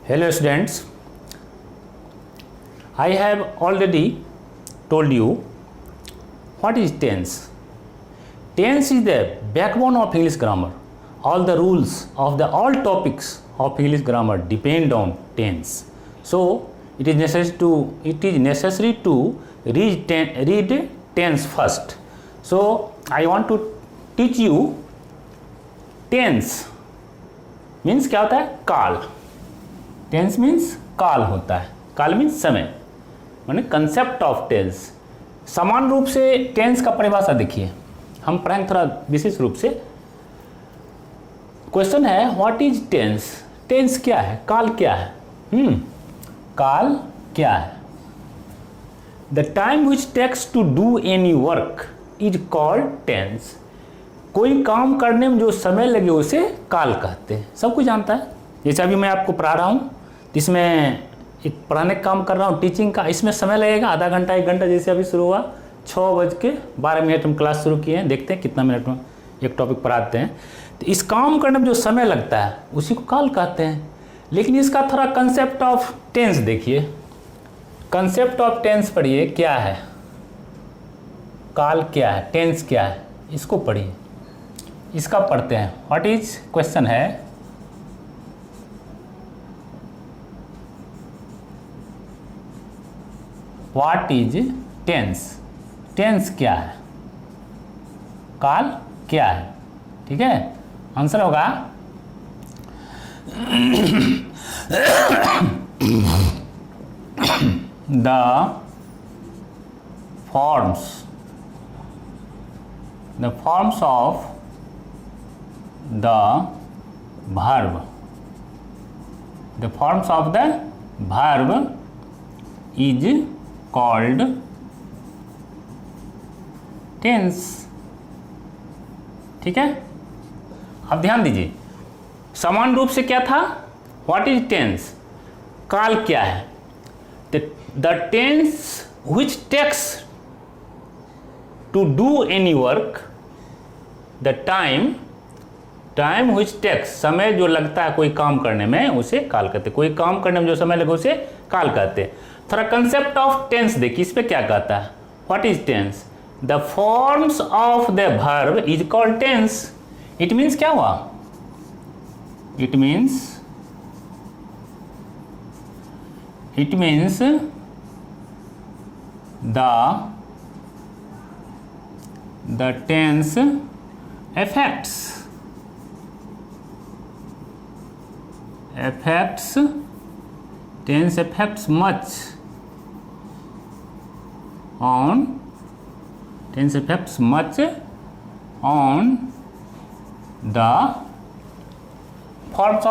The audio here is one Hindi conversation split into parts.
Hello students, I have already told you what is tense. Tense is the backbone of English grammar. All the rules of all topics of English grammar depend on tense. So it is necessary to read tense first. So I want to teach you tense. Means क्या होता है? काल. टेंस मीन्स काल होता है. काल मीन्स समय, माने कंसेप्ट ऑफ टेंस. समान रूप से टेंस का परिभाषा देखिए, हम पढ़ेंगे थोड़ा विशेष रूप से. क्वेश्चन है व्हाट इज टेंस. टेंस क्या है? काल क्या है? काल क्या है? The time which takes to do any work is called tense. कोई काम करने में जो समय लगे उसे काल कहते हैं. सब कुछ जानता है. जैसे अभी मैं आपको पढ़ा रहा हूँ, इसमें एक पढ़ाने का काम कर रहा हूँ टीचिंग का, इसमें समय लगेगा आधा घंटा 1 घंटा. जैसे अभी शुरू हुआ 6:12 हम क्लास शुरू किए हैं. देखते हैं कितना मिनट में एक टॉपिक पढ़ाते हैं. तो इस काम करने में जो समय लगता है उसी को काल कहते हैं. लेकिन इसका थोड़ा कंसेप्ट ऑफ टेंस देखिए. कंसेप्ट ऑफ टेंस पढ़िए, क्या है काल, क्या है टेंस, क्या है, इसको पढ़िए. इसका पढ़ते हैं. व्हाट इज क्वेश्चन है, व्हाट इज टेंस. टेंस क्या है, काल क्या है. ठीक है, आंसर होगा the forms of the verb. The forms of the verb is called tense. ठीक है, अब ध्यान दीजिए. समान रूप से क्या था? What is tense? काल क्या है? The tense which takes to do any work, the time which takes, समय जो लगता है कोई काम करने में उसे काल कहते हैं. कोई काम करने में जो समय लगे उसे काल कहते हैं. थोड़ा कंसेप्ट ऑफ टेंस देखिए, इस पे क्या कहता है. What is tense? The forms of the verb is called tense. It means क्या हुआ? It means the tense tense affects much on the forms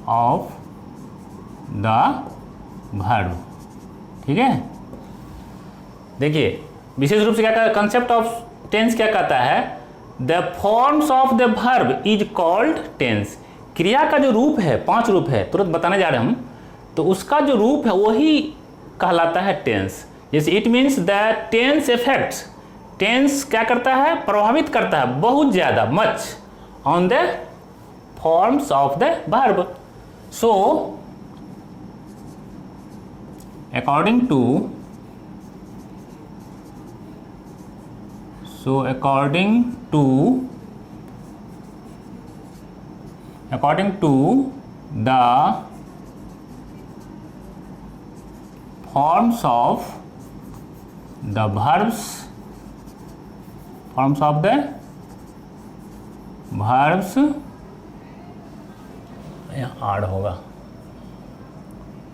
of the verb. ठीक है, देखिए विशेष रूप से क्या कहता है, कंसेप्ट ऑफ टेंस क्या कहता है? The forms of the verb is called tense. क्रिया का जो रूप है, 5 रूप है, तुरंत बताने जा रहे हैं हम, तो उसका जो रूप है वही कहलाता है टेंस. जैसे it means the tense effects. Tense क्या करता है? प्रभावित करता है बहुत ज़्यादा, much, on the forms of the verb. So according to the forms of the verbs, आड़ होगा,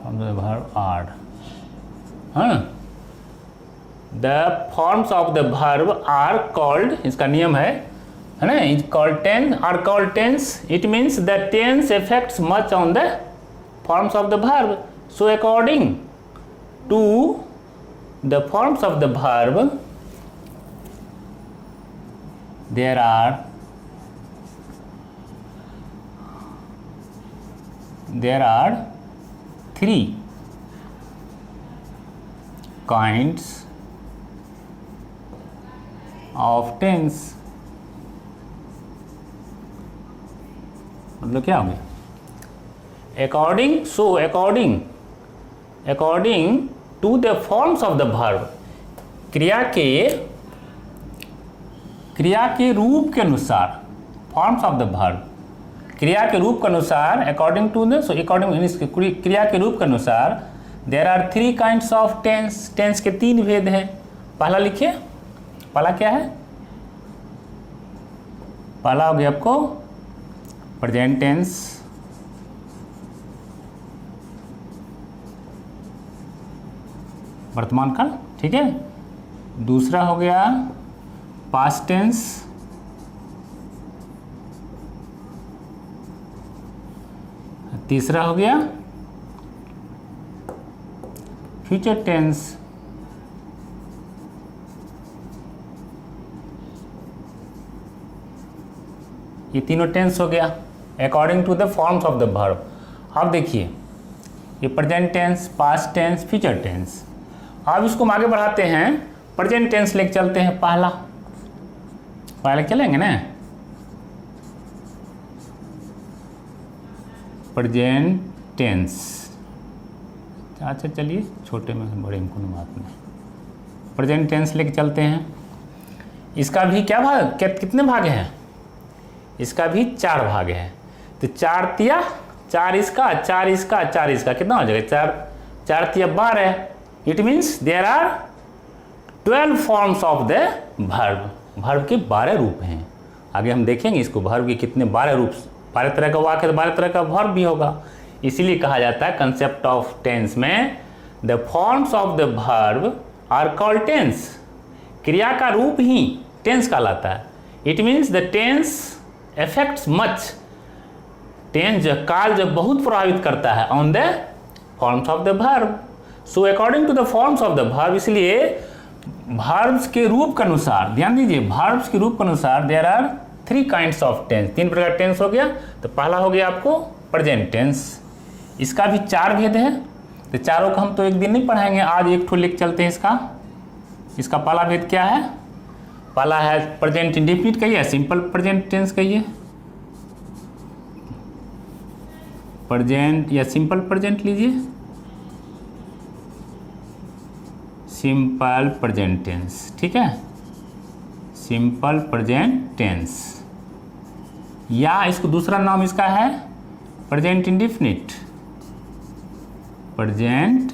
verb आड़. हाँ, the forms of the verb are called, इसका नियम है ना, is called tense. It means the tense affects much on the forms of the verb. So according to the forms of the verb, there are three kinds of tense. मतलब क्या हो गया? According to the forms of the verb, क्रिया के रूप के अनुसार, फॉर्म्स ऑफ द वर्ब, क्रिया के रूप के अनुसार, अकॉर्डिंग टू द, क्रिया के रूप के अनुसार there are 3 kinds of tense. Tense के 3 भेद हैं। पहला लिखिए, पहला क्या है? पहला हो गया आपको प्रेजेंट टेंस, वर्तमान काल, ठीक है। दूसरा हो गया पास्ट टेंस, तीसरा हो गया फ्यूचर टेंस। ये तीनों टेंस हो गया according to the forms of the verb. अब देखिए ये present tense, past tense, future tense. अब इसको हम आगे बढ़ाते हैं, प्रेजेंट टेंस लेके चलते हैं। पहले चलेंगे ना, प्रेजेंट टेंस। अच्छा चलिए, छोटे में बड़े में कोनो बात नहीं, प्रेजेंट टेंस लेके चलते हैं। इसका भी क्या भाग, कितने भाग हैं? इसका भी 4 भाग है। तो 4 तिया 4 इसका, 4 इसका, 4 इसका, कितना हो जाएगा? 4 तिया 12। It means there are 12 forms of the verb. Verb के 12 रूप हैं। आगे हम देखेंगे इसको, वर्ब के कितने 12 रूप, 12 तरह का वाक्य है तो 12 तरह का वर्ब भी होगा। इसीलिए कहा जाता है कंसेप्ट ऑफ टेंस में the forms of the verb are called tense. क्रिया का रूप ही टेंस कहलाता है। It means the tense affects much, tense जो काल जो बहुत प्रभावित करता है on the forms of the verb. So according to the forms of the verb, इसलिए वर्ब्स के रूप के अनुसार, ध्यान दीजिए, वर्ब्स के रूप के अनुसार there are 3 kinds of tense. 3 प्रकार टेंस हो गया। तो पहला हो गया आपको प्रेजेंट टेंस, इसका भी 4 भेद है। तो चारों को हम तो एक दिन नहीं पढ़ाएंगे, आज एक ठो लेके चलते हैं। इसका पहला भेद क्या है? पहला है प्रेजेंट इंडेफिनिट कहिए, सिंपल प्रेजेंट टेंस कहिए, प्रेजेंट या सिंपल प्रेजेंट लीजिए, सिंपल प्रेजेंट टेंस, ठीक है, सिंपल प्रेजेंट टेंस। या इसको दूसरा नाम इसका है present indefinite, present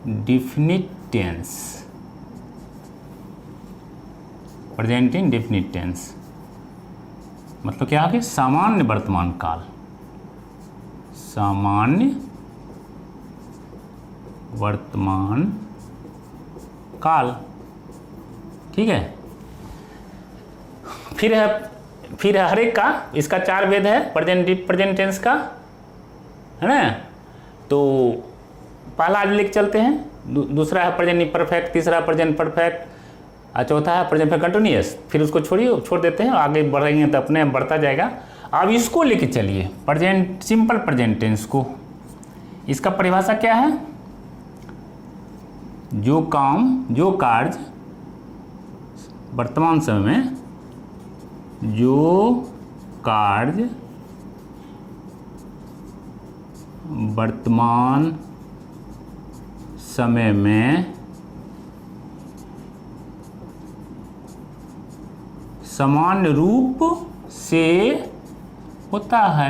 indefinite tense, present indefinite tense मतलब क्या है? सामान्य वर्तमान काल, सामान्य वर्तमान काल, ठीक है। फिर है हर एक का, इसका 4 भेद है प्रेजेंट टेंस का, है ना। तो पहला आज लेके चलते हैं, दूसरा है प्रेजेंट परफेक्ट, तीसरा प्रेजेंट परफेक्ट, और चौथा है प्रेजेंट कंटिन्यूअस। फिर उसको छोड़ देते हैं, आगे बढ़ेंगे तो अपने बढ़ता जाएगा। अब इसको लेके चलिए प्रेजेंट, सिंपल प्रेजेंट टेंस को। इसका परिभाषा क्या है? जो कार्य वर्तमान समय में, जो कार्य वर्तमान समय में सामान्य रूप से होता हो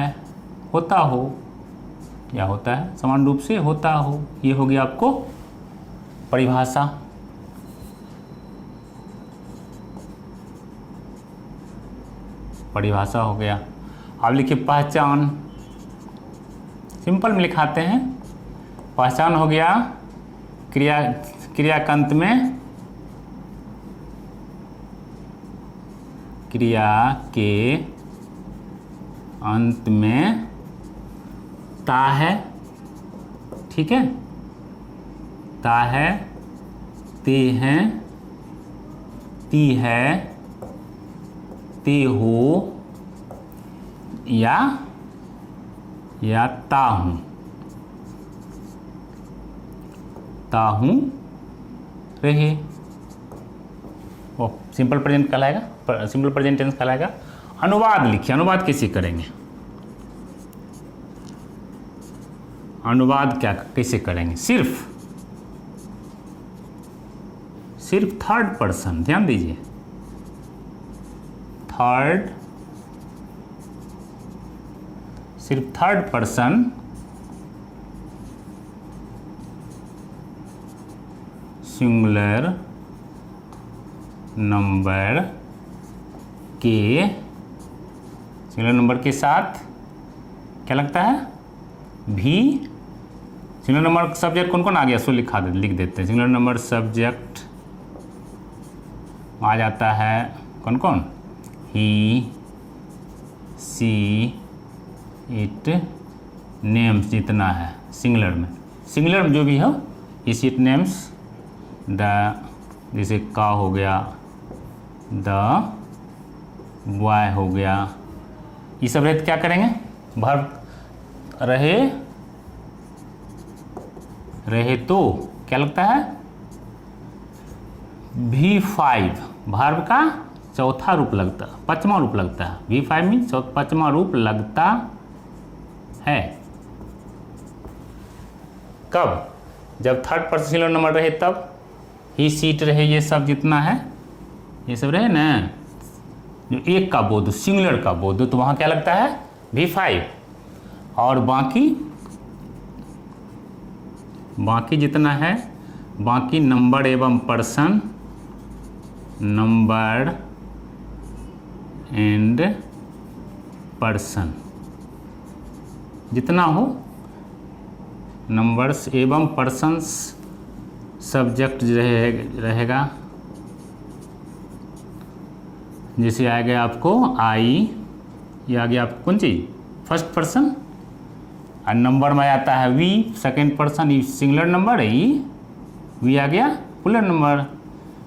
या होता है, सामान्य रूप से होता हो, ये हो गया आपको परिभाषा। परिभाषा हो गया। अब लिखिए पहचान, सिंपल में लिखाते हैं। पहचान हो गया क्रिया के अंत में, क्रिया के अंत में ता है, ठीक है, ता है, ते हैं, ती है, ते हो, या ता हूँ रहे। वो सिंपल प्रेजेंट कहलाएगा, सिंपल प्रेजेंट टेंस कहलाएगा। अनुवाद लिखिए, अनुवाद कैसे करेंगे, अनुवाद क्या कैसे करेंगे, सिर्फ थर्ड पर्सन, ध्यान दीजिए, सिर्फ थर्ड पर्सन सिंगुलर नंबर के साथ क्या लगता है, भी। सिंगुलर नंबर सब्जेक्ट कौन कौन आ गया, सो लिख देते हैं। सिंगुलर नंबर सब्जेक्ट आ जाता है कौन कौन, ही, सी, इट, नेम्स जितना है सिंगुलर में, जो भी हो, इस इट, नेम्स, द, जैसे का हो गया, द बॉय हो गया, ये सब रहे तो क्या करेंगे, वर्ब रहे तो क्या लगता है, V5 वर्ब का चौथा रूप लगता, पांचवा रूप लगता है। V5 में पांचवा रूप लगता है। कब, जब थर्ड पर्सन सिंगुलर नंबर रहे तब, ही, सीट रहे, ये सब जितना है, ये सब रहे ना, जो एक का बोध, सिंगुलर का बोध, तो वहाँ क्या लगता है, V5। और बाकी जितना है, बाकी नंबर एवं पर्सन, नंबर एंड पर्सन जितना हो, नंबर्स एवं पर्सन्स सब्जेक्ट रहेगा। जैसे आ गया आपको आई, ये आ गया आपको कौन चीज़, फर्स्ट पर्सन, और नंबर में आता है वी, सेकेंड पर्सन, ये सिंगुलर नंबर है, ये वी आ गया प्लूरल नंबर।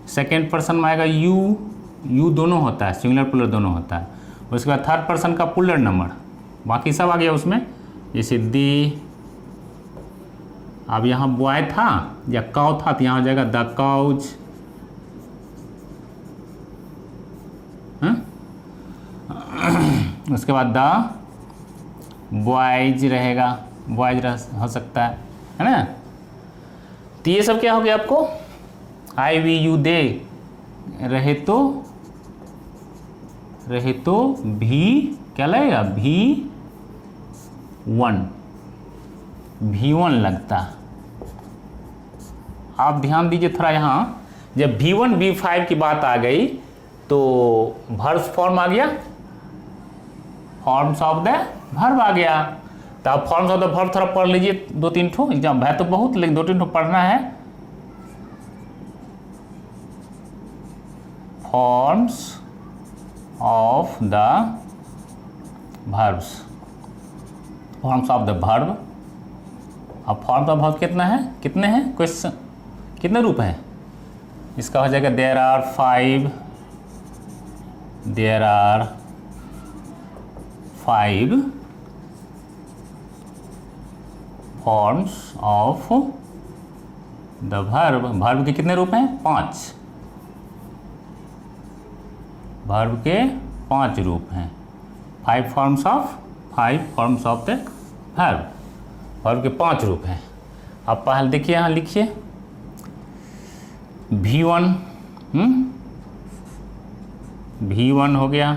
सेकेंड पर्सन में आएगा यू दोनों होता है, सिंगुलर प्लूरल दोनों होता है। उसके बाद थर्ड पर्सन का प्लूरल नंबर, बाकी सब आ गया उसमें, जैसे दी, अब यहाँ बॉय था या काउ था तो यहाँ हो जाएगा द काउज, उसके बाद द बॉयज रहेगा, बॉयज हो सकता है ना। तो ये सब क्या हो गया आपको, आई, वी, यू, दे रहे तो भी क्या लगेगा, V1 लगता। आप ध्यान दीजिए थोड़ा, यहाँ जब V1 V5 की बात आ गई तो वर्ब फॉर्म आ गया, फॉर्म्स ऑफ द वर्ब आ गया। तो आप फॉर्म्स ऑफ द वर्ब थोड़ा पढ़ लीजिए, 2-3 ठो, एग्जाम है तो बहुत लेकिन 2-3 ठो पढ़ना है। Forms of the verbs, forms of the verb. अब फॉर्म्स ऑफ वर्ब कितना है, कितने हैं, क्वेश्चन कितने रूप हैं, इसका हो जाएगा there are 5 forms of the verb. Verb के कितने रूप हैं, 5, वर्ब के 5 रूप हैं, 5 forms of the verb, verb के 5 रूप हैं। अब पहले देखिए, यहाँ लिखिए V1 हो गया,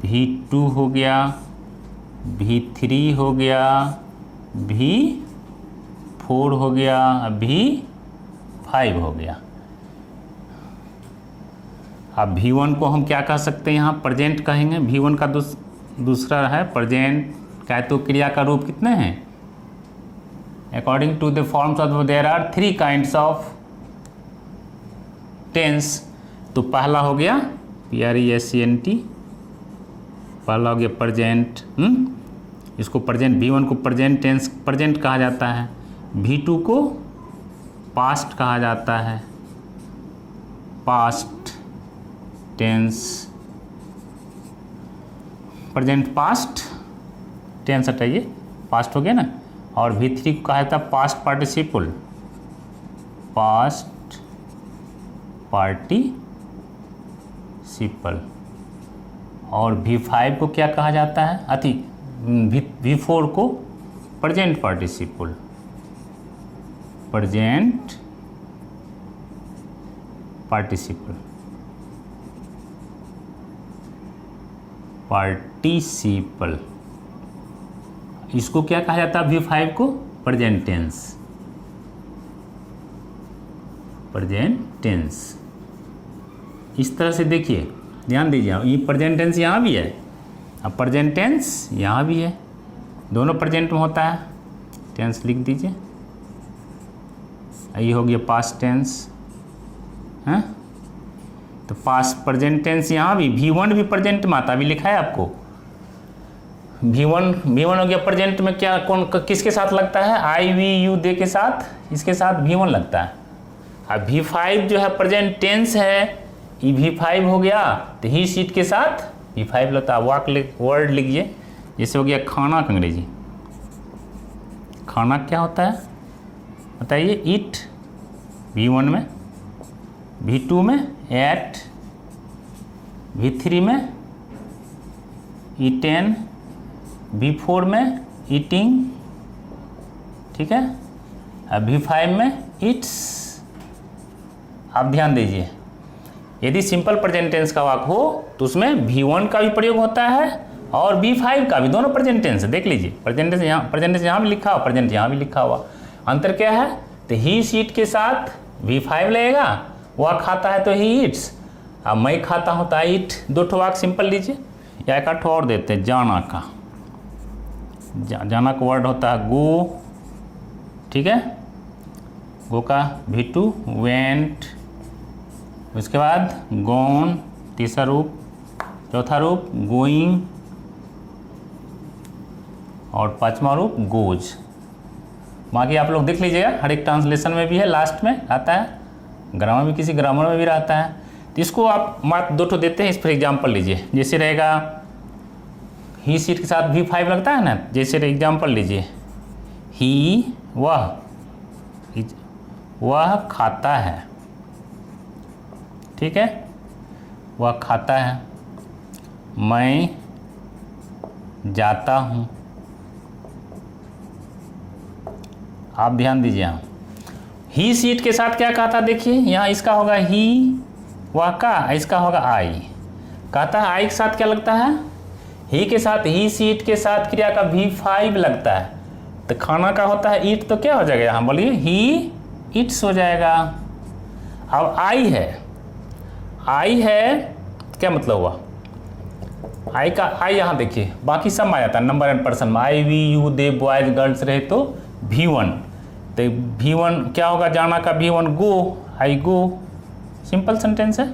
V2 हो गया, V3 हो गया, V4 हो गया, V5 हो गया। अब V1 को हम क्या कह सकते हैं, यहाँ प्रेजेंट कहेंगे। V1 का दूसरा है प्रेजेंट, क्या तो क्रिया का रूप कितने हैं, according to the forms of there are 3 kinds of tense. तो पहला हो गया PRESENT, पहला हो गया प्रेजेंट, इसको प्रेजेंट, V1 को प्रेजेंट टेंस प्रेजेंट कहा जाता है, V2 को पास्ट कहा जाता है, past tense, present past tense हटाइए, पास्ट हो गया ना। और V3 को कहा जाता है पास्ट पार्टिसिपल, पास्ट पार्टिसिपल। और V5 को क्या कहा जाता है, V4 को present participle. Present participle, participle. इसको क्या कहा जाता है, V5 को प्रेजेंट टेंस। प्रेजेंट टेंस इस तरह से देखिए, ध्यान दीजिए, ये प्रेजेंट टेंस यहाँ भी है और प्रेजेंट टेंस यहाँ भी है, दोनों प्रेजेंट में होता है। टेंस लिख दीजिए, ये हो गया पास्ट टेंस है। तो पास्ट प्रेजेंट टेंस यहाँ भी, V1 भी प्रेजेंट में आता, अभी लिखा है आपको। V1 हो गया प्रेजेंट में, क्या कौन किसके साथ लगता है, आई वी यू दे के साथ, इसके साथ V1 लगता है। अब V5 जो है प्रेजेंट टेंस है, ये V5 हो गया, तो ही सीट के साथ V5 लगता है। वर्ड लिखिए, जैसे हो गया खाना का अंग्रेजी। खाना क्या होता है बताइए, ईट V1 में, V2 में एट, V3 में ईटेन, V4 में ईटिंग, ठीक है। अब V5 में इट्स। आप ध्यान दीजिए, यदि सिंपल प्रेजेंट टेंस का वाक्य हो तो उसमें V1 का भी प्रयोग होता है और V5 का भी, दोनों प्रेजेंट टेंस है। देख लीजिए, प्रेजेंट टेंस यहाँ भी लिखा हुआ, प्रेजेंट यहाँ भी लिखा हुआ। अंतर क्या है, तो ही सीट के साथ V5 लगेगा, वह खाता है तो ही ईट्स, अब मैं खाता हूँ तो ईट। दो ठो वाक्य सिंपल लीजिए, या एक आठ और देते हैं। जाना का, जाना का वर्ड होता है गो, ठीक है। गो का V2 वेंट, उसके बाद गॉन तीसरा रूप, चौथा रूप गोइंग और पांचवा रूप गोज। बाकी आप लोग देख लीजिएगा, हर एक ट्रांसलेशन में भी है, लास्ट में आता है, ग्रामर में किसी ग्रामर में भी रहता है। तो इसको आप मात्र दो ठो देते हैं, इस पर एग्जाम्पल लीजिए। जैसे रहेगा ही सीट के साथ V5 लगता है ना, जैसे एग्जाम्पल लीजिए, ही वह खाता है, ठीक है, वह खाता है। मैं जाता हूँ। आप ध्यान दीजिए, यहाँ ही सीट के साथ क्या कहा था, देखिए यहाँ इसका होगा ही, वह का, इसका होगा आई। कहता है आई के साथ क्या लगता है, ही के साथ, ही सीट के साथ क्रिया का V5 लगता है। तो खाना का होता है ईट, तो क्या हो जाएगा यहाँ बोलिए, ही इट्स हो जाएगा। अब आई है क्या मतलब हुआ, आई का आई यहाँ देखिए, बाकी सब आ जाता है नंबर एंड पर्सन में। I we you they boys girls रहे तो V1, तो V1 क्या होगा, जाना का V1 गो, आई गो, सिंपल सेंटेंस है।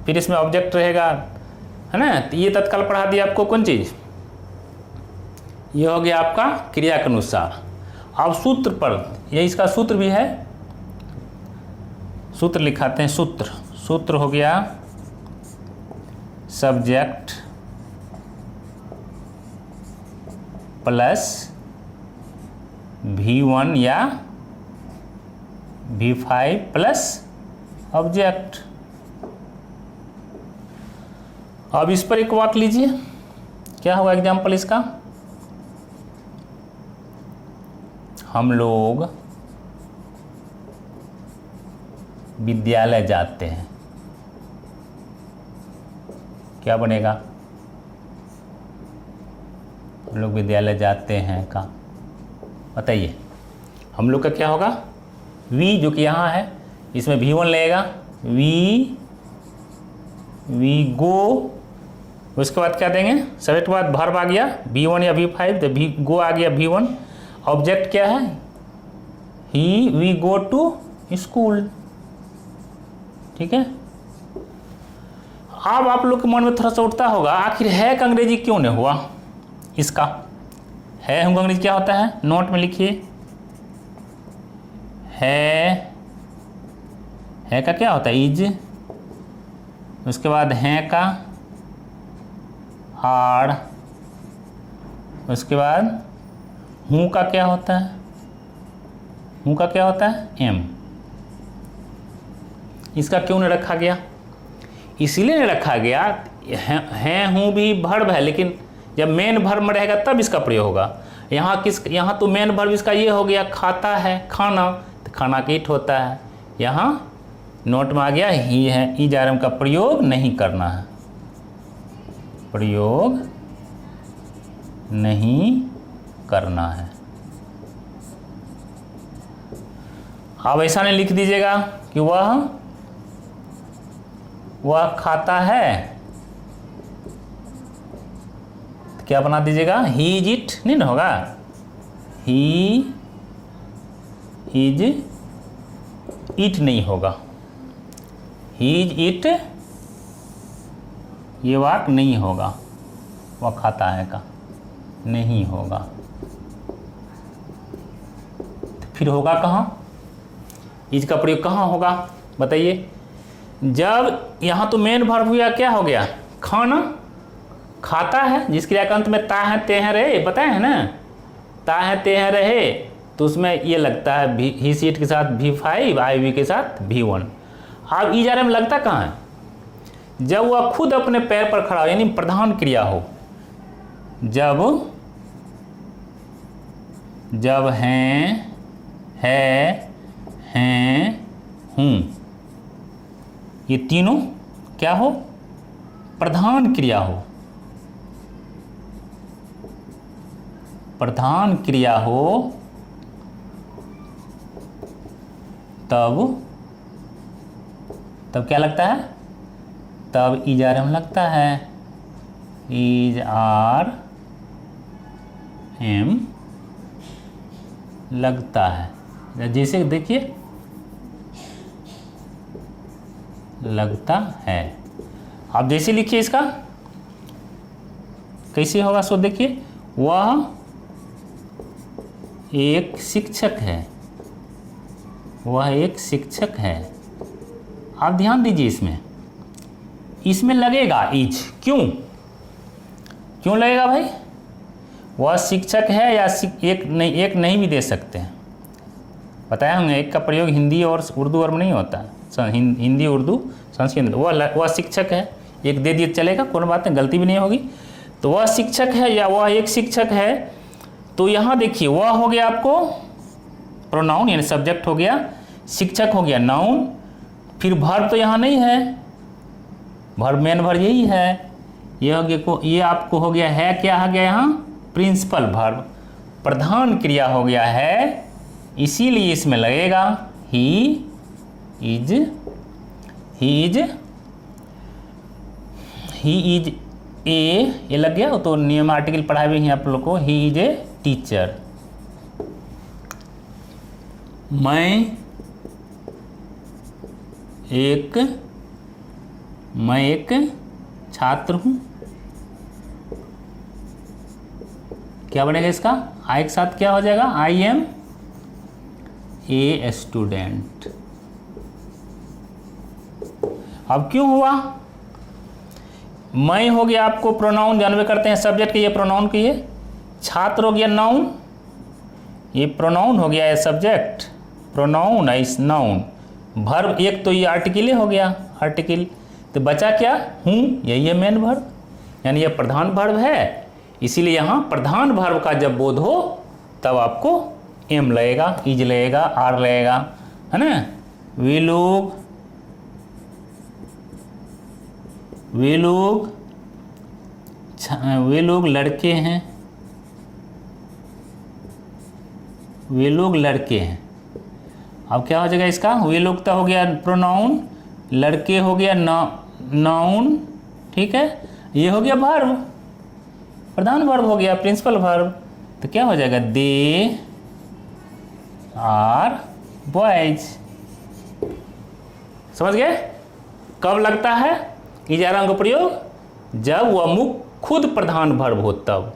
फिर इसमें ऑब्जेक्ट रहेगा, है ना। तो ये तत्काल पढ़ा दिया आपको कौन चीज़, ये हो गया आपका क्रिया के अनुसार। अब सूत्र पर, ये इसका सूत्र भी है, सूत्र लिखाते हैं। सूत्र हो गया सब्जेक्ट प्लस V1 या V5 प्लस ऑब्जेक्ट। अब इस पर एक वाक्य लीजिए, क्या होगा एग्जाम्पल इसका, हम लोग विद्यालय जाते हैं, क्या बनेगा, हम लोग विद्यालय जाते हैं का, बताइए। हम लोग का क्या होगा, वी जो कि यहाँ है, इसमें V1 लगेगा, वी गो। उसके बाद क्या देंगे, सब्जेक्ट के बाद वर्ब आ गया V1 या V5, तो गो आ गया V1। ऑब्जेक्ट क्या है, ही वी गो टू स्कूल, ठीक है। अब आप लोग के मन में थोड़ा सा उठता होगा, आखिर है का अंग्रेजी क्यों नहीं हुआ इसका, है हम अंग्रेजी क्या होता है, नोट में लिखिए। है का क्या होता है, इज। उसके बाद है का आर। उसके बाद हूँ का क्या होता है, हूँ का क्या होता है, एम। इसका क्यों नहीं रखा गया? इसलिए नहीं रखा गया, हैं हूँ भी वर्ब है, लेकिन जब मेन वर्ब में रहेगा तब इसका प्रयोग होगा। यहाँ तो मेन वर्ब इसका ये हो गया, खाता है, खाना, तो खाना का ईट होता है। यहाँ नोट में आ गया ही है, ईज आर एम का प्रयोग नहीं करना है, प्रयोग नहीं करना है। अब ऐसा नहीं लिख दीजिएगा कि वह खाता है, तो क्या बना दीजिएगा, ही इज इट, नहीं ना होगा, ही इज इट नहीं होगा, ही इज इट ये वाक्य नहीं होगा, वह खाता है का नहीं होगा। तो फिर होगा कहाँ, इज का प्रयोग कहाँ होगा बताइए? जब यहाँ तो मेन वर्ब हुआ, क्या हो गया, खाना, खाता है, जिस क्रिया के अंत में ता है ते हैं रहे, बताए हैं ना, ता है ते हैं रहे, तो उसमें ये लगता है ही सीट के साथ V5, IV के साथ V1। अब ईज आर एम लगता कहाँ है? जब वह खुद अपने पैर पर खड़ा हो, यानी प्रधान क्रिया हो। जब है, हूँ, ये तीनों क्या हो, प्रधान क्रिया हो, प्रधान क्रिया हो, तब क्या लगता है, तब ईज आर एम लगता है, ईज आर एम लगता है। जैसे देखिए लगता है, आप जैसे लिखिए इसका कैसे होगा, सो देखिए, वह एक शिक्षक है, वह एक शिक्षक है। आप ध्यान दीजिए, इसमें लगेगा इज, क्यों लगेगा भाई? वह शिक्षक है, या एक नहीं भी दे सकते हैं, बताया हमने, एक का प्रयोग हिंदी और उर्दू और में नहीं होता है, हिंदी उर्दू संस्कृत। वह शिक्षक है, एक दे दिए चलेगा, कोई बात नहीं, गलती भी नहीं होगी। तो वह शिक्षक है या वह एक शिक्षक है, तो यहाँ देखिए वह हो गया आपको प्रोनाउन, यानी सब्जेक्ट हो गया, शिक्षक हो गया नाउन, फिर वर्ब तो यहाँ नहीं है, वर्ब मेन वर्ब यही है, ये हो गया, ये आपको हो गया है, क्या आ गया यहाँ, प्रिंसिपल वर्ब, प्रधान क्रिया हो गया है, इसीलिए इसमें लगेगा ही इज ए, ये लग गया। तो नियम आर्टिकल पढ़ाए हुए हैं आप लोग को, ही इज ए टीचर, मैं एक छात्र हूँ, क्या बनेगा इसका, आई के साथ क्या हो जाएगा, आई एम ए स्टूडेंट। अब क्यों हुआ, मैं हो गया आपको प्रोनाउन, जानवे करते हैं सब्जेक्ट के, ये प्रोनाउन के, ये छात्र हो गया नाउन, ये प्रोनाउन हो गया, ये सब्जेक्ट प्रोनाउन है, इस नाउन, वर्ब एक तो ये आर्टिकल हो गया, आर्टिकल, तो बचा क्या, हूँ, यही है मेन वर्ब, यानी ये प्रधान वर्ब है। इसीलिए यहाँ प्रधान वर्ब का जब बोध हो तब आपको एम लगेगा, इज लगेगा, आर लगेगा, है ना। वे लोग लड़के हैं, वे लोग लड़के हैं। अब क्या हो जाएगा इसका, वे लोग तो हो गया प्रोनाउन, लड़के हो गया नाउन, ठीक है, ये हो गया वर्ब, प्रधान वर्ब हो गया, प्रिंसिपल वर्ब। तो क्या हो जाएगा, दे आर बॉयज। समझ गए? कब लगता है इजारा का प्रयोग, जब वह मुख खुद प्रधान वर्ब हो तब,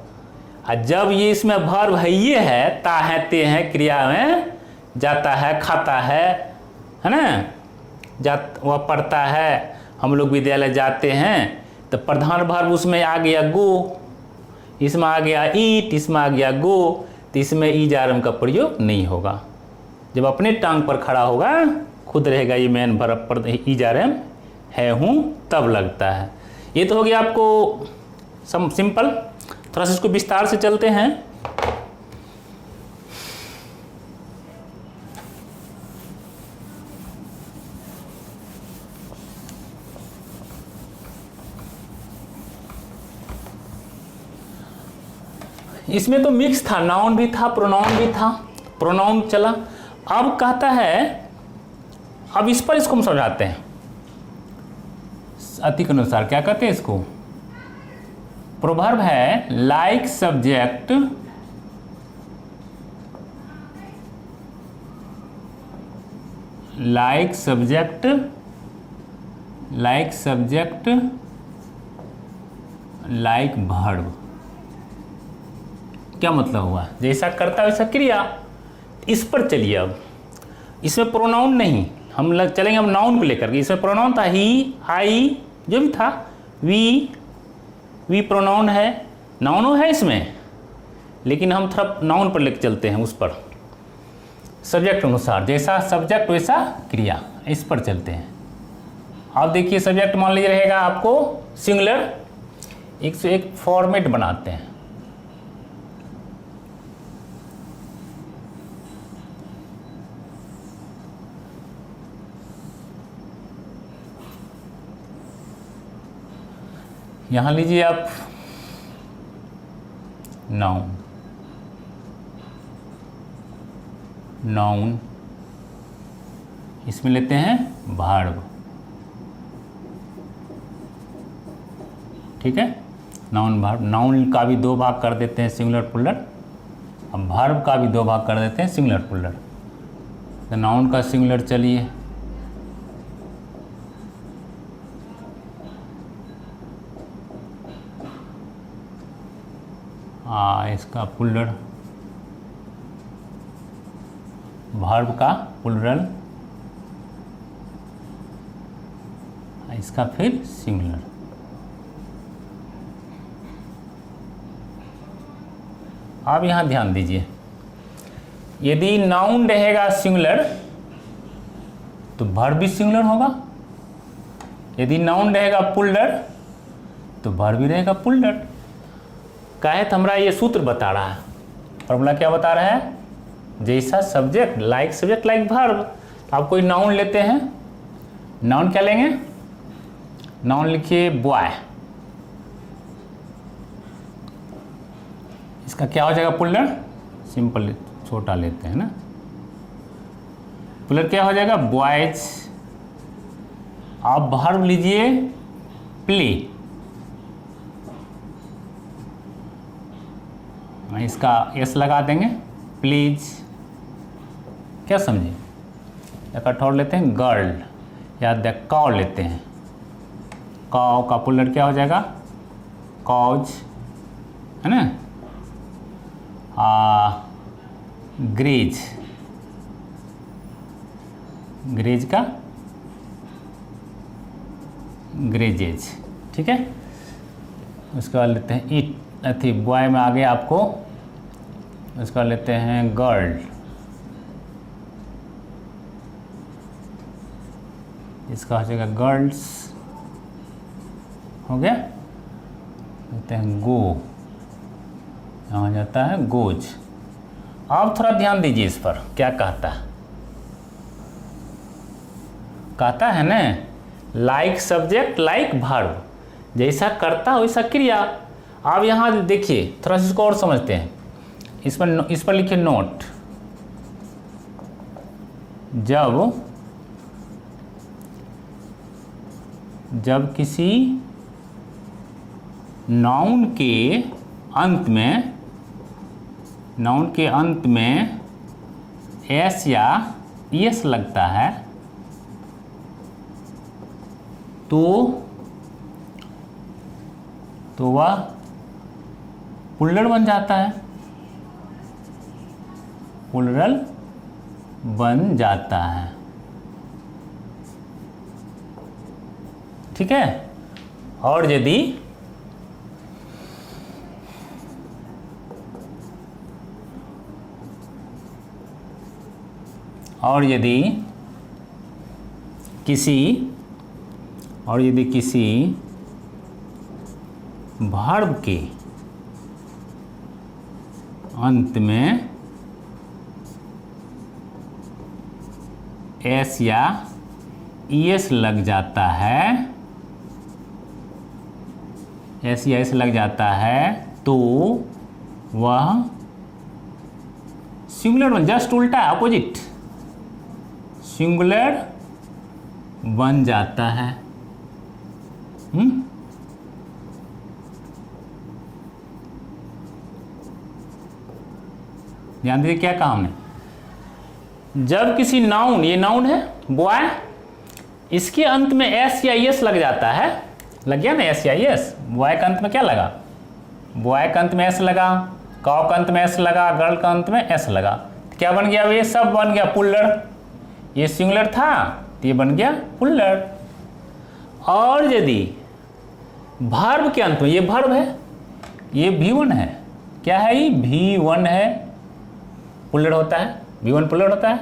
और जब ये इसमें वर्ब है, ये है, ता है ते है, क्रिया में जाता है, खाता है ना, वह पढ़ता है, हम लोग विद्यालय जाते हैं, तो प्रधान वर्ब उसमें आ गया गो, इसमें आ गया ईट, इसमें आ गया गो, तो इसमें ईज आर एम का प्रयोग नहीं होगा। जब अपने टांग पर खड़ा होगा खुद रहेगा ये मैन वर्ब पर इज आर एम है हूँ तब लगता है। ये तो हो गया आपको सिंपल। थोड़ा सा इसको विस्तार से चलते हैं। इसमें तो मिक्स था, नाउन भी था प्रोनाउन भी था। प्रोनाउन चला, अब कहता है, अब इस पर इसको हम समझाते हैं अति के अनुसार। क्या कहते हैं इसको? प्रोवर्ब है like subject like subject like subject like verb. क्या मतलब हुआ? जैसा करता वैसा क्रिया। इस पर चलिए। अब इसमें प्रोनाउन नहीं, हम चलेंगे हम नाउन को लेकर के। इसमें प्रोनाउन था ही, आई, जो भी था, वी प्रोनाउन है, नाउन है इसमें, लेकिन हम थोड़ा नाउन पर लेकर चलते हैं। उस पर सब्जेक्ट अनुसार, जैसा सब्जेक्ट वैसा क्रिया, इस पर चलते हैं। आप देखिए सब्जेक्ट मान लीजिए रहेगा आपको सिंगुलर। एक से एक फॉर्मेट बनाते हैं। यहाँ लीजिए आप नाउन, नाउन, इसमें लेते हैं वर्ब। ठीक है, नाउन वर्ब। नाउन का भी दो भाग कर देते हैं सिंगुलर प्लूरल, अब वर्ब का भी दो भाग कर देते हैं सिंगुलर प्लूरल। तो नाउन का सिंगुलर चलिए, इसका प्लूरल, वर्ब का प्लूरल, इसका फिर सिंगुलर। आप यहाँ ध्यान दीजिए, यदि नाउन रहेगा सिंगुलर तो वर्ब भी सिंगुलर होगा। यदि नाउन रहेगा प्लूरल तो वर्ब भी रहेगा प्लूरल। काहे तो हमारा ये सूत्र बता रहा है। फॉर्मूला क्या बता रहा है? जैसा सब्जेक्ट लाइक वर्ब। आप कोई नाउन लेते हैं, नाउन क्या लेंगे? नाउन लिखिए बॉय, इसका क्या हो जाएगा प्लूरल? सिंपल छोटा लेते हैं ना, प्लूरल क्या हो जाएगा? बॉयज। आप वर्ब लीजिए प्ले, इसका एस लगा देंगे, प्लीज। क्या समझे? एक और लेते हैं गर्ल, या द काउ लेते हैं। काउ का प्लूरल क्या हो जाएगा? कॉज, है ना। ग्रेज, ग्रेज का ग्रेजेज। ठीक है, उसके बाद लेते हैं इट, अथी बॉय में आगे आपको उसका लेते हैं गर्ल, इसका हो जाएगा गर्ल्स। हो गया, लेते हैं गो, यहाँ जाता है गोज। आप थोड़ा ध्यान दीजिए इस पर, क्या कहता है? कहता है ना लाइक सब्जेक्ट लाइक वर्ब, जैसा करता वैसा क्रिया। आप यहाँ देखिए, थोड़ा सा इसको और समझते हैं। इस पर लिखिए नोट। जब किसी नाउन के अंत में एस या ईएस लगता है तो वह प्लूरल बन जाता है, प्लूरल बन जाता है। ठीक है, और यदि यदि किसी वर्ब के अंत में एस या ईएस लग जाता है, एस या एस लग जाता है, तो वह सिंगुलर जस्ट उल्टा अपोजिट सिंगुलर बन जाता है। ध्यान दीजिए क्या कहा हमने, जब किसी नाउन, ये नाउन है बॉय, इसके अंत में एस या एस लग जाता है, लग गया ना एस या एस, बॉय का अंत में क्या लगा, बॉय का अंत में एस लगा, काव का अंत में एस लगा, गर्ल का अंत में एस लगा, तो क्या बन गया, ये सब बन गया पुल्लर। ये सिंगुलर था तो ये बन गया पुल्लर। और यदि वर्ब के अंत में, ये वर्ब है, ये V1 है, क्या है ये V1 है, पुल्लर होता है, V1 पुल्लर होता है।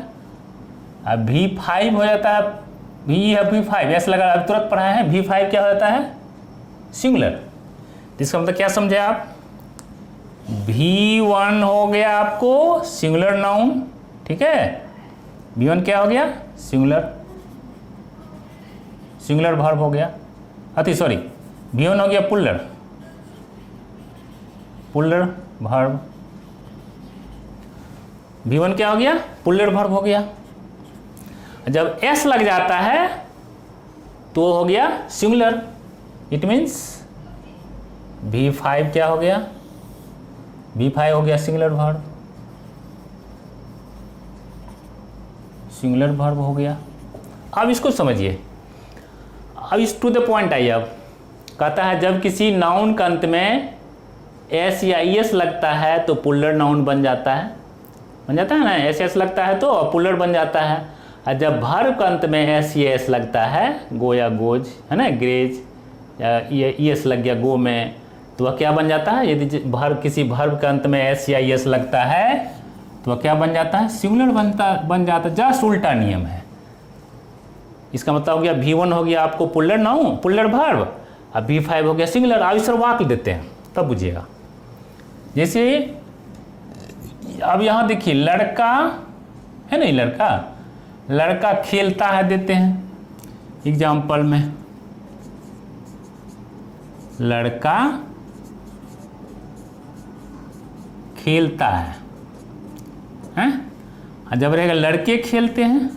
अब V5 हो जाता है, V है V5 एस लगा, अब तुरंत पढ़ा है, V5 क्या हो जाता है सिंगुलर। इसका मतलब क्या समझे आप, V1 हो गया आपको सिंगुलर नाउन, ठीक है, V1 क्या हो गया सिंगुलर, सिंगुलर वर्ब हो गया, सॉरी V1 हो गया पुल्लर, पुल्लर वर्ब, V1 क्या हो गया पुल्लर वर्ब हो गया। जब S लग जाता है तो हो गया सिंगुलर, इट मीन्स V5 क्या हो गया, V5 हो गया सिंगुलर वर्ब, सिंगुलर वर्ब हो गया। अब इसको समझिए, अब इस टू द पॉइंट आइए। अब कहता है जब किसी नाउन के अंत में एस या एस लगता है तो पुल्लर नाउन बन जाता है, बन जाता है ना, एस एस लगता है तो पुल्लर बन जाता है। और जब वर्ब के अंत में एस या एस लगता है, गो या गोज है ना, ग्रेज या एस लग गया गो में, तो वह क्या बन जाता है, यदि वर्ब किसी वर्ब के अंत में एस या एस लगता है तो वह क्या बन जाता है सिंगुलर बन जाता है। जस्ट उल्टा नियम है। इसका मतलब हो गया V1 हो गया आपको पुल्लर नाउन, पुल्लर वर्ब, और V5 हो गया सिंगुलर। अब इस वाक्य देते हैं तब बुझिएगा। जैसे अब यहाँ देखिए लड़का है नहीं, लड़का खेलता है देते हैं एग्जाम्पल में, लड़का खेलता है, हैं? और जब रहेगा लड़के खेलते हैं,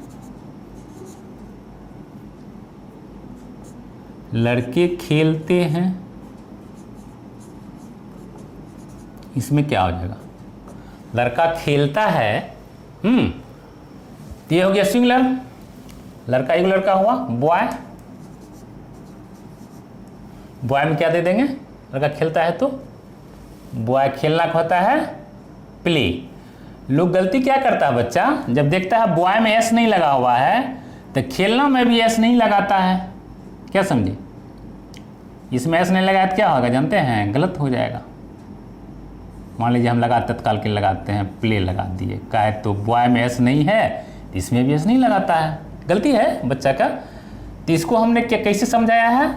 लड़के खेलते हैं, इसमें क्या हो जाएगा, लड़का खेलता है, तो ये हो गया सिंगुलर, लड़का एक लड़का हुआ, बॉय, बॉय में क्या दे देंगे, लड़का खेलता है तो बॉय खेलना होता है प्ले। लोग गलती क्या करता है बच्चा, जब देखता है बॉय में एस नहीं लगा हुआ है तो खेलना में भी एस नहीं लगाता है, क्या समझे, इसमें एस नहीं लगाया तो क्या होगा जानते हैं, गलत हो जाएगा। मान लीजिए हम तत्काल के लगाते हैं प्ले लगा दिए, का तो बॉय में एस नहीं है, इसमें भी एस नहीं लगाता है, गलती है बच्चा का। तो इसको हमने क्या कैसे समझाया है,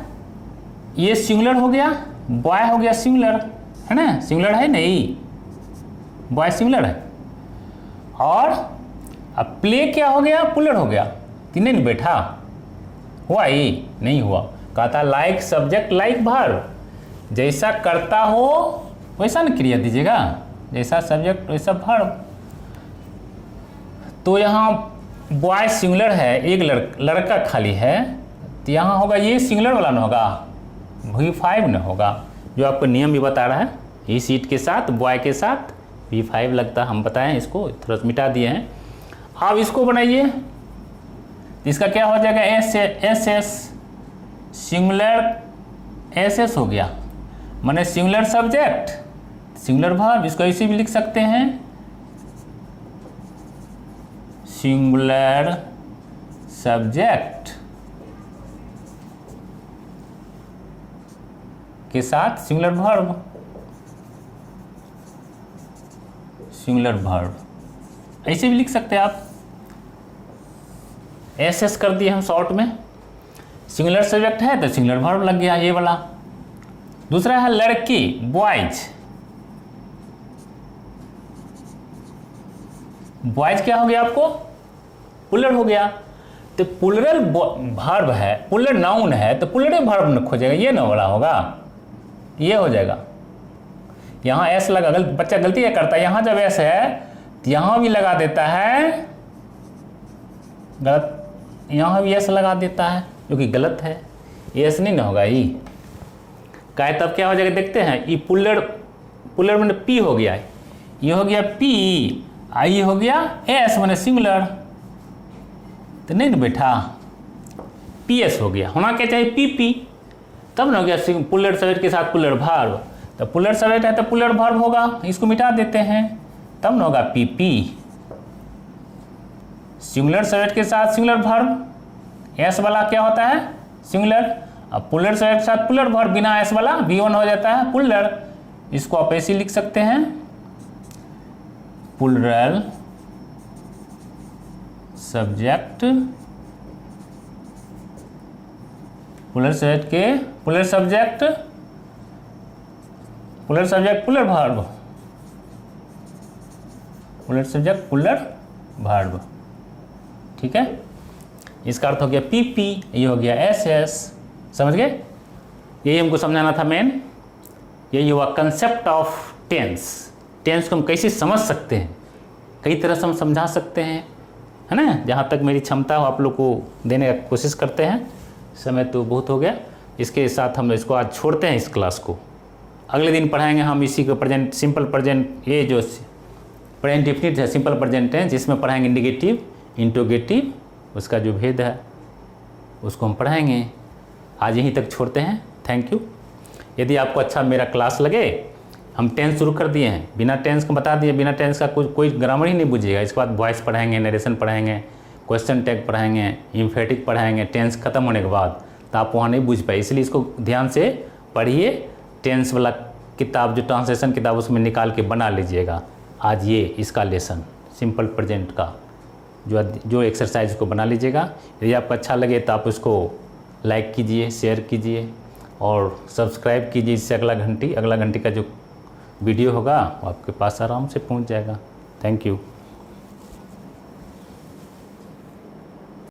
ये सिंगुलर हो गया, बॉय हो गया सिंगुलर, है ना, सिंगुलर है नहीं, बॉय सिंगुलर है, और अब प्ले क्या हो गया, पुल्लर हो गया, तीन नहीं बैठा, हुआ ही नहीं हुआ। कहता लाइक सब्जेक्ट लाइक वर्ब, जैसा करता हो वैसा न क्रिया दीजिएगा, जैसा सब्जेक्ट वैसा वर्ब। तो यहाँ बॉय सिंगुलर है, एक लड़का खाली है, तो यहाँ होगा ये सिंगुलर वाला न होगा, V5 न होगा, जो आपको नियम भी बता रहा है, ई सीट के साथ बॉय के साथ V5 लगता, हम बताएं, इसको थोड़ा सा मिटा दिए हैं। अब इसको बनाइए, इसका क्या हो जाएगा, S S, singular S S हो गया, माने सिंगुलर सब्जेक्ट सिंगुलर वर्ब। इसको ऐसे भी लिख सकते हैं, सिंगुलर सब्जेक्ट के साथ सिंगुलर वर्ब, सिंगुलर वर्ब ऐसे भी लिख सकते हैं आप। एस एस कर दिए हम शॉर्ट में। सिंगुलर सब्जेक्ट है तो सिंगुलर वर्ब लग गया ये वाला। दूसरा है लड़की, बॉयज। बॉयज क्या हो गया आपको? पुलर हो गया। तो पुलरल वर्ब है, पुलर नाउन है तो पुलरल वर्ब न खोजेगा, ये ना वाला होगा, ये हो जाएगा। यहाँ एस लगा, बच्चा गलती क्या करता है, यहाँ जब एस है तो यहाँ भी लगा देता है गलत, यहाँ भी एस लगा देता है जो कि गलत है। एस नहीं ना होगा ई का, तब क्या हो जाएगा देखते हैं। ई पुलर, पुलर मैंने पी हो गया, ये हो गया पी, आई हो गया एस मैंने सिंगुलर, तो नहीं ना बेटा, पी एस हो गया। होना क्या चाहिए? पी पी, तब ना हो गया पुलर सब्जेक्ट के साथ पुलर वर्ब। तो पुलर सब्जेक्ट है तो पुलर वर्ब होगा, इसको मिटा देते हैं, तब ना होगा पी पी। सिंगुलर सब्जेक्ट के साथ सिंगुलर वर्ब, एस वाला क्या होता है? सिंगुलर। अब पुलर सब्जेक्ट के साथ पुलर वर्ब बिना एस वाला V1 हो जाता है पुलर। इसको आप ऐसे लिख सकते हैं, पुलरल सब्जेक्ट, पुलर सब्जेक्ट के puller subject, puller subject puller verb, puller subject puller verb, ठीक है। इसका अर्थ हो गया पी पी, ये हो गया एस एस। समझ गए? यही हमको समझाना था मेन। यही हुआ कंसेप्ट ऑफ टेंस। टेंस को हम कैसे समझ सकते हैं, कई तरह से हम समझा सकते हैं, है ना। जहाँ तक मेरी क्षमता हो आप लोग को देने का कोशिश करते हैं। समय तो बहुत हो गया, इसके साथ हम इसको आज छोड़ते हैं इस क्लास को। अगले दिन पढ़ाएंगे हम इसी को प्रेजेंट सिंपल प्रेजेंट, ये जो प्रेजेंट डिफिनिट है सिंपल प्रेजेंट टेंस, इसमें पढ़ाएंगे नेगेटिव इंट्रोगेटिव, उसका जो भेद है उसको हम पढ़ाएंगे। आज यहीं तक छोड़ते हैं। Thank you. यदि आपको अच्छा मेरा क्लास लगे, हम टेंस शुरू कर दिए हैं, बिना टेंस को बता दिए, बिना टेंस का कोई ग्रामर ही नहीं बुझेगा। इसके बाद वॉइस पढ़ाएंगे, नरेशन पढ़ाएंगे, क्वेश्चन टैग पढ़ाएंगे, इम्फेटिक पढ़ाएंगे। टेंस खत्म होने के बाद तो आप वहाँ नहीं बुझ पाए, इसलिए इसको ध्यान से पढ़िए। टेंस वाला किताब जो ट्रांसलेशन किताब उसमें निकाल के बना लीजिएगा। आज ये इसका लेसन सिंपल प्रेजेंट का जो एक्सरसाइज को बना लीजिएगा। यदि आपको अच्छा लगे तो आप उसको लाइक कीजिए, शेयर कीजिए और सब्सक्राइब कीजिए, इससे अगला घंटी का जो वीडियो होगा वो आपके पास आराम से पहुंच जाएगा। Thank you.